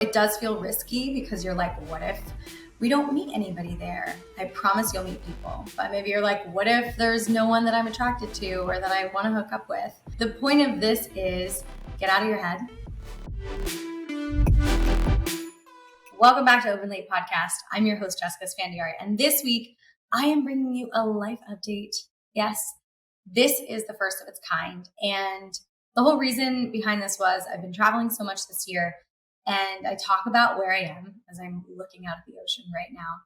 It does feel risky because you're like, what if we don't meet anybody there? I promise you'll meet people. But maybe you're like, what if there's no one that I'm attracted to or that I want to hook up with? The point of this is get out of your head. Welcome back to Open Late Podcast. I'm your host, Jessica Spandiari. And this week, I am bringing you a life update. Yes, this is the first of its kind. And the whole reason behind this was I've been traveling so much this year. And I talk about where I am as I'm looking out at the ocean right now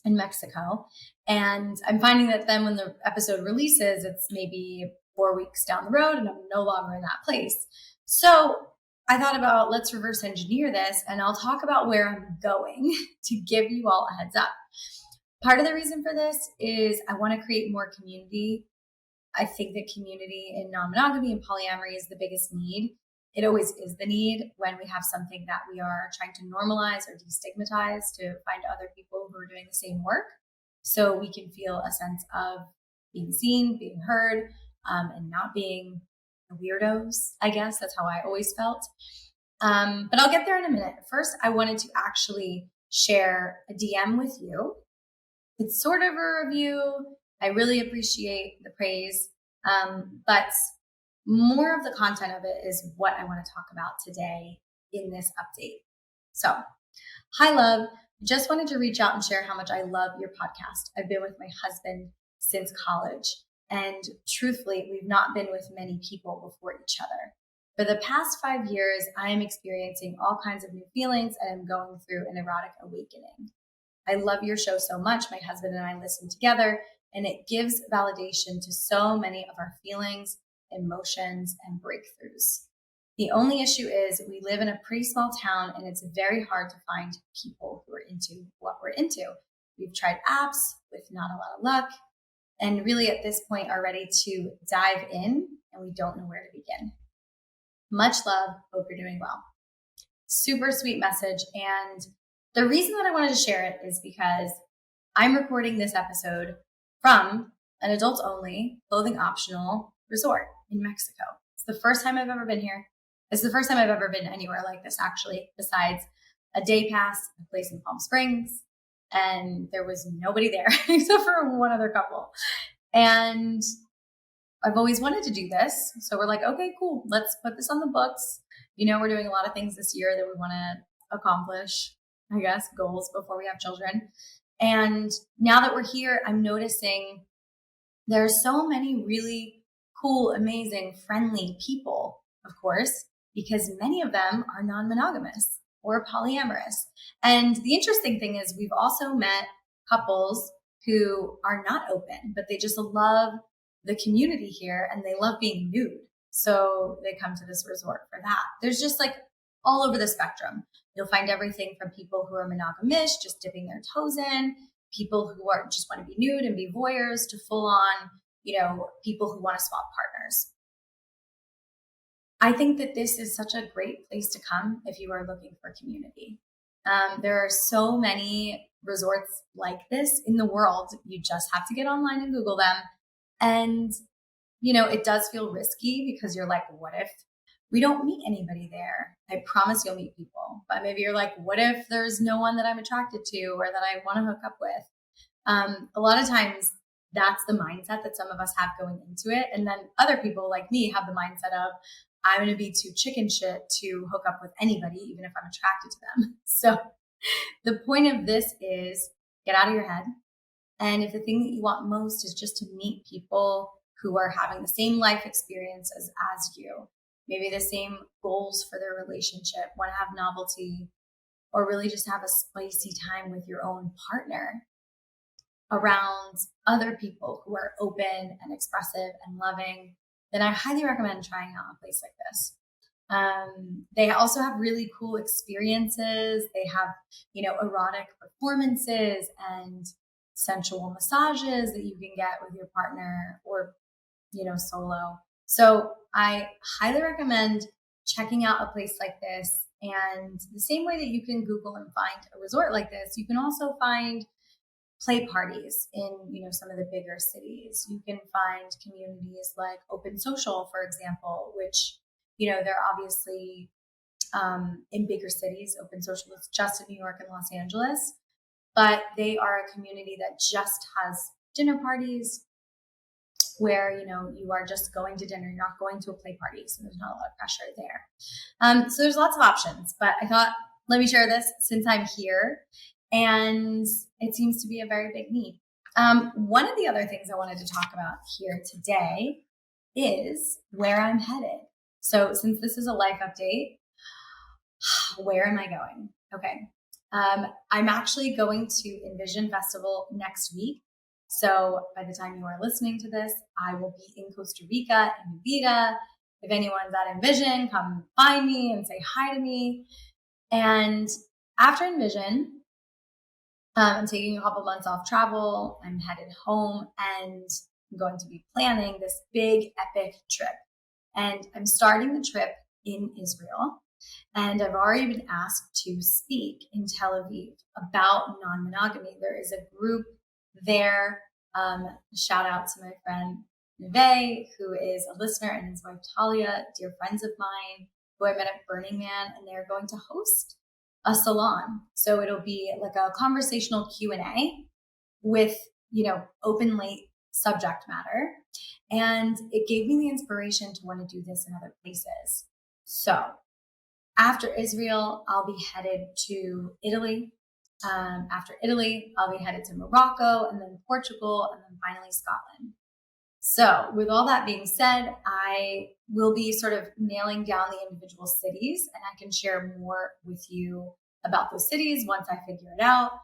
in Mexico. And I'm finding that then when the episode releases, it's maybe 4 weeks down the road and I'm no longer in that place. So I thought about let's reverse engineer this and I'll talk about where I'm going to give you all a heads up. Part of the reason for this is I want to create more community. I think that community in non-monogamy and polyamory is the biggest need. It always is the need when we have something that we are trying to normalize or destigmatize to find other people who are doing the same work so we can feel a sense of being seen, being heard, and not being weirdos, I guess. That's how I always felt. But I'll get there in a minute. First, I wanted to actually share a DM with you. It's sort of a review. I really appreciate the praise, but more of the content of it is what I want to talk about today in this update. So, hi, love. Just wanted to reach out and share how much I love your podcast. I've been with my husband since college, and truthfully, we've not been with many people before each other. For the past 5 years, I am experiencing all kinds of new feelings and I'm going through an erotic awakening. I love your show so much. My husband and I listen together, and it gives validation to so many of our feelings, emotions, and breakthroughs. The only issue is we live in a pretty small town and it's very hard to find people who are into what we're into. We've tried apps with not a lot of luck and really at this point are ready to dive in and we don't know where to begin. Much love. Hope you're doing well. Super sweet message. And the reason that I wanted to share it is because I'm recording this episode from an adults only, clothing optional resort in Mexico. It's the first time I've ever been here. It's the first time I've ever been anywhere like this, actually, besides a day pass, a place in Palm Springs, and there was nobody there except for one other couple. And I've always wanted to do this. So we're like, okay, cool. Let's put this on the books. You know, we're doing a lot of things this year that we want to accomplish, I guess, goals before we have children. And now that we're here, I'm noticing there are so many really cool, amazing, friendly people, of course, because many of them are non-monogamous or polyamorous. And the interesting thing is we've also met couples who are not open, but they just love the community here and they love being nude. So they come to this resort for that. There's just like all over the spectrum. You'll find everything from people who are monogamous, just dipping their toes in, people who are just want to be nude and be voyeurs, to full on, people who want to swap partners. I think that this is such a great place to come if you are looking for community. There are so many resorts like this in the world. You just have to get online and Google them. And, it does feel risky because you're like, what if we don't meet anybody there? I promise you'll meet people. But maybe you're like, what if there's no one that I'm attracted to or that I want to hook up with? A lot of times that's the mindset that some of us have going into it. And then other people like me have the mindset of, I'm going to be too chicken shit to hook up with anybody, even if I'm attracted to them. So the point of this is get out of your head. And if the thing that you want most is just to meet people who are having the same life experiences as you, maybe the same goals for their relationship, want to have novelty, or really just have a spicy time with your own partner around other people who are open and expressive and loving, then I highly recommend trying out a place like this. They also have really cool experiences. They have, erotic performances and sensual massages that you can get with your partner or, solo. So I highly recommend checking out a place like this. And the same way that you can Google and find a resort like this, you can also find play parties in, some of the bigger cities. You can find communities like Open Social, for example, which, they're obviously in bigger cities. Open Social is just in New York and Los Angeles, but they are a community that just has dinner parties where, you are just going to dinner. You're not going to a play party, so there's not a lot of pressure there. So there's lots of options, but I thought, let me share this since I'm here, and it seems to be a very big need. One of the other things I wanted to talk about here today is where I'm headed. So since this is a life update, where am I going? Okay. I'm actually going to Envision Festival next week. So by the time you are listening to this, I will be in Costa Rica and Vida. If anyone's at Envision, come find me and say hi to me. And after Envision, I'm taking a couple months off travel. I'm headed home and I'm going to be planning this big epic trip. And I'm starting the trip in Israel. And I've already been asked to speak in Tel Aviv about non-monogamy. There is a group there. Shout out to my friend Neve, who is a listener, and his wife Talia, dear friends of mine who I met at Burning Man, and they're going to host a salon. So it'll be like a conversational Q&A with, open late subject matter. And it gave me the inspiration to want to do this in other places. So after Israel, I'll be headed to Italy. After Italy, I'll be headed to Morocco, and then Portugal, and then finally Scotland. So with all that being said, I will be sort of nailing down the individual cities, and I can share more with you about those cities once I figure it out.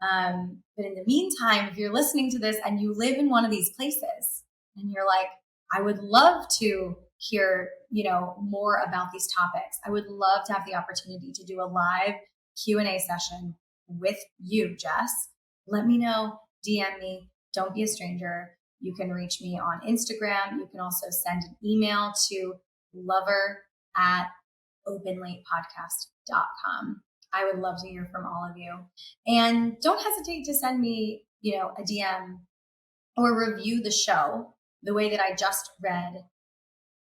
But in the meantime, if you're listening to this and you live in one of these places and you're like, I would love to hear, more about these topics. I would love to have the opportunity to do a live Q&A session with you, Jess. Let me know, DM me, don't be a stranger. You can reach me on Instagram. You can also send an email to lover@openlatepodcast.com. I would love to hear from all of you. And don't hesitate to send me, a DM or review the show the way that I just read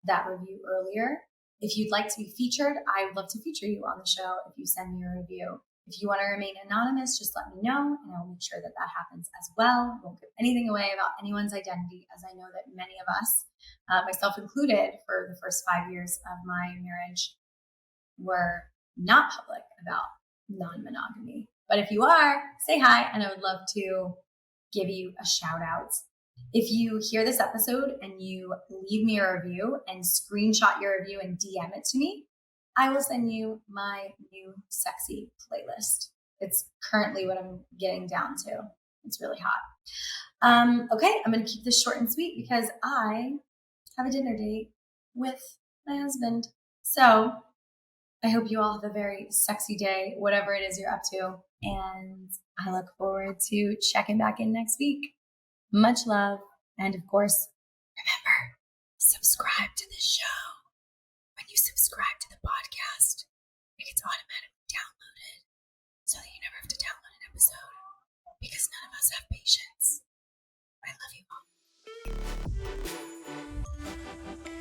that review earlier. If you'd like to be featured, I would love to feature you on the show if you send me a review. If you want to remain anonymous, just let me know, and I'll make sure that that happens as well. I won't give anything away about anyone's identity, as I know that many of us, myself included, for the first 5 years of my marriage, were not public about non-monogamy. But if you are, say hi, and I would love to give you a shout out. If you hear this episode and you leave me a review and screenshot your review and DM it to me, I will send you my new sexy playlist. It's currently what I'm getting down to. It's really hot. Okay, I'm going to keep this short and sweet because I have a dinner date with my husband. So I hope you all have a very sexy day, whatever it is you're up to. And I look forward to checking back in next week. Much love. And of course, remember, subscribe to the show. When you subscribe to the podcast, it gets automatically downloaded so that you never have to download an episode, because none of us have patience. I love you all.